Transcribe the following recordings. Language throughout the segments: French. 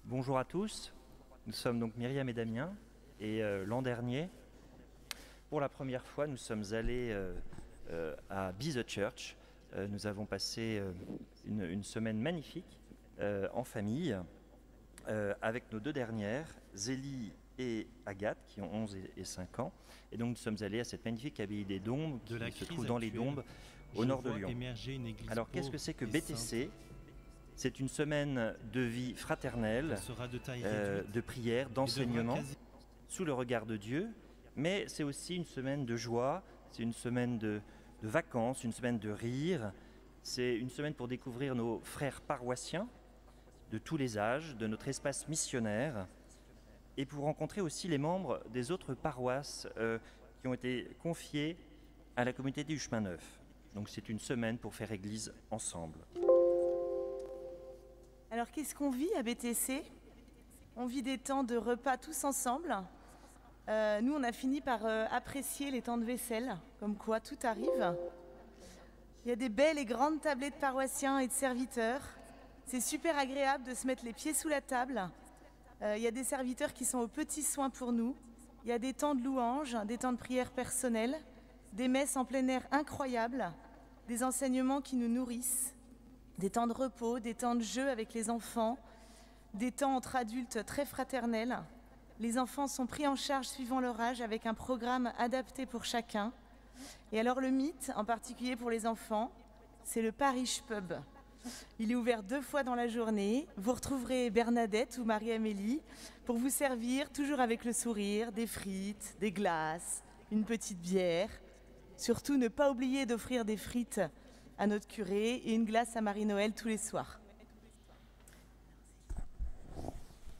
Bonjour à tous, nous sommes donc Myriam et Damien et l'an dernier, pour la première fois, nous sommes allés à Be The Church. Nous avons passé une semaine magnifique en famille avec nos deux dernières, Zélie et Agathe, qui ont 11 et 5 ans. Et donc nous sommes allés à cette magnifique abbaye des Dombes qui se trouve dans les Dombes au nord de Lyon. Alors qu'est-ce que c'est que BTC ? C'est une semaine de vie fraternelle, de prière, d'enseignement, sous le regard de Dieu, mais c'est aussi une semaine de joie, c'est une semaine de vacances, une semaine de rire, c'est une semaine pour découvrir nos frères paroissiens de tous les âges, de notre espace missionnaire, et pour rencontrer aussi les membres des autres paroisses qui ont été confiées à la communauté du Chemin Neuf. Donc c'est une semaine pour faire église ensemble. Alors qu'est-ce qu'on vit à BTC ? On vit des temps de repas tous ensemble. Nous, on a fini par apprécier les temps de vaisselle, comme quoi tout arrive. Il y a des belles et grandes tablées de paroissiens et de serviteurs. C'est super agréable de se mettre les pieds sous la table. Il y a des serviteurs qui sont aux petits soins pour nous. Il y a des temps de louange, des temps de prière personnelle, des messes en plein air incroyables, des enseignements qui nous nourrissent, des temps de repos, des temps de jeu avec les enfants, des temps entre adultes très fraternels. Les enfants sont pris en charge suivant leur âge avec un programme adapté pour chacun. Et alors le mythe, en particulier pour les enfants, c'est le Parish Pub. Il est ouvert 2 fois dans la journée. Vous retrouverez Bernadette ou Marie-Amélie pour vous servir, toujours avec le sourire, des frites, des glaces, une petite bière. Surtout, ne pas oublier d'offrir des frites à notre curé et une glace à Marie-Noël tous les soirs.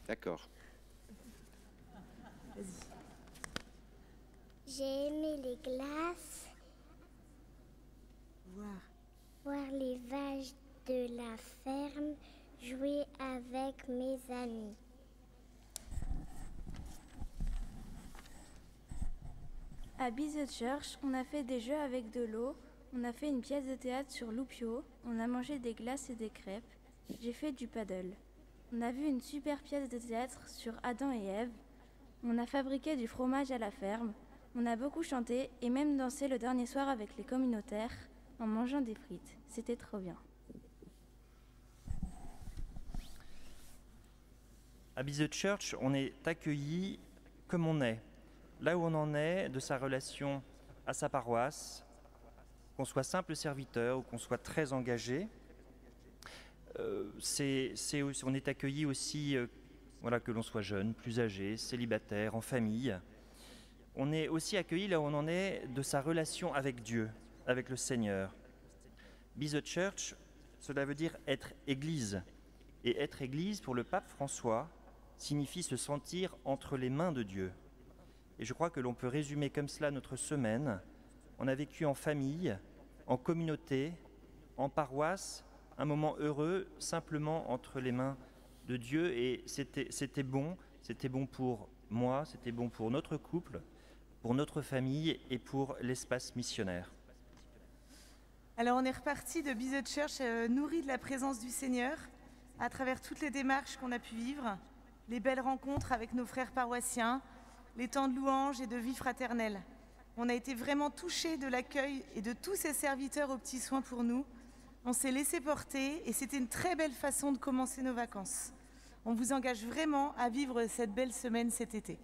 D'accord. Vas-y. J'ai aimé les glaces, voir les vaches de la ferme, jouer avec mes amis. À Be The Church, on a fait des jeux avec de l'eau, on a fait une pièce de théâtre sur Loupio, on a mangé des glaces et des crêpes, j'ai fait du paddle. On a vu une super pièce de théâtre sur Adam et Ève, on a fabriqué du fromage à la ferme, on a beaucoup chanté et même dansé le dernier soir avec les communautaires en mangeant des frites. C'était trop bien. À Be The Church, on est accueilli comme on est, là où on en est de sa relation à sa paroisse, qu'on soit simple serviteur ou qu'on soit très engagé. On est accueilli aussi, que l'on soit jeune, plus âgé, célibataire, en famille. On est aussi accueilli là où on en est de sa relation avec Dieu, avec le Seigneur. Be The Church, cela veut dire être Église. Et être Église, pour le pape François, signifie se sentir entre les mains de Dieu. Et je crois que l'on peut résumer comme cela notre semaine. On a vécu en famille, en communauté, en paroisse, un moment heureux, simplement entre les mains de Dieu. Et c'était bon pour moi, c'était bon pour notre couple, pour notre famille et pour l'espace missionnaire. Alors on est reparti de Be The Church nourri de la présence du Seigneur à travers toutes les démarches qu'on a pu vivre, les belles rencontres avec nos frères paroissiens, les temps de louange et de vie fraternelle. On a été vraiment touchés de l'accueil et de tous ces serviteurs aux petits soins pour nous. On s'est laissé porter et c'était une très belle façon de commencer nos vacances. On vous engage vraiment à vivre cette belle semaine cet été.